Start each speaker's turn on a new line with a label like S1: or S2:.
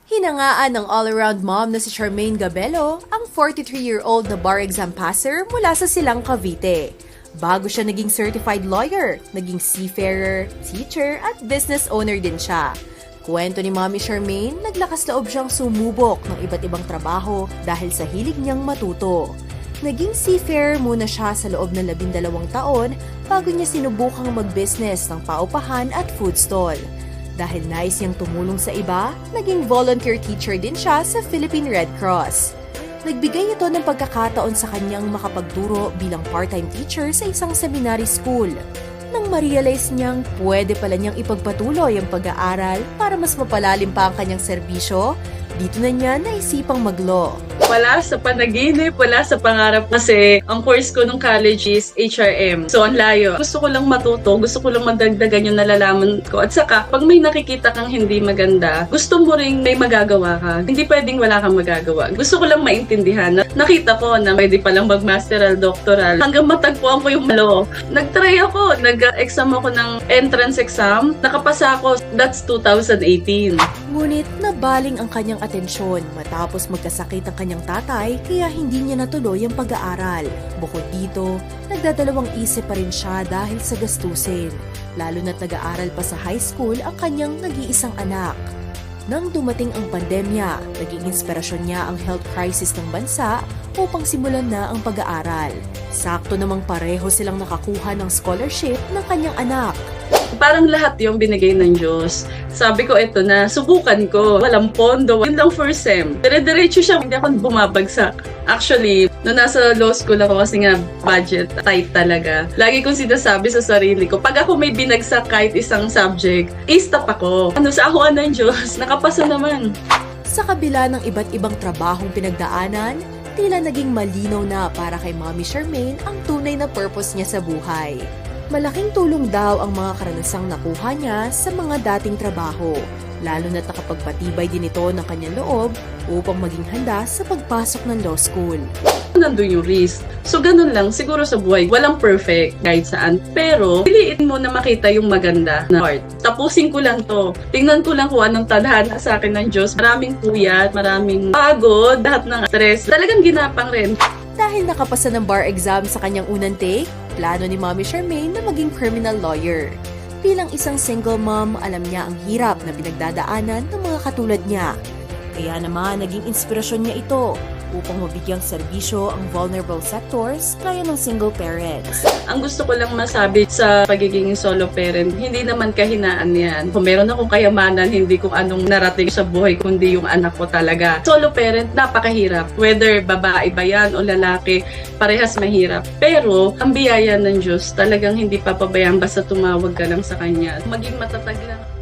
S1: Hinangaan ng all-around mom na si Charmaine Gabello, ang 43-year-old na bar exam passer mula sa Silang Cavite. Bago siya naging certified lawyer, naging seafarer, teacher at business owner din siya. Kwento ni Mommy Charmaine, naglakas loob siyang sumubok ng iba't ibang trabaho dahil sa hilig niyang matuto. Naging seafarer muna siya sa loob ng 12 taon bago niya sinubukang mag-business ng paupahan at food stall. Dahil nais niyang tumulong sa iba, naging volunteer teacher din siya sa Philippine Red Cross. Nagbigay ito ng pagkakataon sa kanyang makapagturo bilang part-time teacher sa isang seminary school. Nang ma-realize niyang pwede pala niyang ipagpatuloy ang pag-aaral para mas mapalalim pa ang kanyang serbisyo, dito na niya naisipang mag-law.
S2: Wala sa panaginip, wala sa pangarap kasi ang course ko nung college is HRM. So, ang layo. Gusto ko lang matuto, gusto ko lang madagdagan yung nalalaman ko. At saka, pag may nakikita kang hindi maganda, gusto mo ring may magagawa ka. Hindi pwedeng wala kang magagawa. Gusto ko lang maintindihan. Nakita ko na pwede palang mag-masteral, doctoral. Hanggang matagpuan ko yung law. Nag-try ako. Nag-exam ako ng entrance exam. Nakapasa ako. That's 2018.
S1: Ngunit nabaling ang kanyang atensyon matapos magkasakit ang kanyang tatay kaya hindi niya natuloy ang pag-aaral. Bukod dito, nagdadalawang isip pa rin siya dahil sa gastusin. Lalo na't nag-aaral pa sa high school ang kanyang nag-iisang anak. Nang dumating ang pandemya, naging inspirasyon niya ang health crisis ng bansa upang simulan na ang pag-aaral. Sakto namang pareho silang nakakuha ng scholarship ng kanyang anak.
S2: Parang lahat yung binigay ng Diyos. Sabi ko, eto na, subukan ko. Walang pondo. Yun lang first sem. Dire-diretso siya, hindi ako bumabagsak. Actually, nung nasa law school ako kasi nga budget tight talaga. Lagi kong sinasabi sa sarili ko, pag ako may binagsak kahit isang subject, i-stop ako. Sa akuan ng Diyos, nakapasa naman.
S1: Sa kabila ng iba't ibang trabahong pinagdaanan, tila naging malinaw na para kay Mommy Charmaine ang tunay na purpose niya sa buhay. Malaking tulong daw ang mga karanasang nakuha niya sa mga dating trabaho, lalo na't nakapagpatibay din ito ng kanyang loob upang maging handa sa pagpasok ng law school.
S2: Nandun yung risk. So, ganun lang. Siguro sa buhay, walang perfect kahit saan. Pero, piliin mo na makita yung maganda na part. Tapusin ko lang to. Tingnan ko lang kung anong tadhana sa akin ng Diyos. Maraming puyat, maraming pagod, lahat ng stress. Talagang ginapang rin.
S1: Dahil nakapasa ng bar exam sa kanyang unang take, plano ni Mommy Charmaine na maging criminal lawyer. Bilang isang single mom, alam niya ang hirap na pinagdadaanan ng mga katulad niya. Kaya naman, naging inspirasyon niya ito upang mabigyang serbisyo ang vulnerable sectors gaya ng single parents.
S2: Ang gusto ko lang masabi sa pagiging solo parent, hindi naman kahinaan yan. Kung meron akong kayamanan, hindi kung anong narating sa buhay, kundi yung anak ko talaga. Solo parent, napakahirap. Whether babae ba yan o lalaki, parehas mahirap. Pero, ang biyaya ng Diyos, talagang hindi papabayaan basta tumawag ka lang sa Kanya. Maging matatag lang.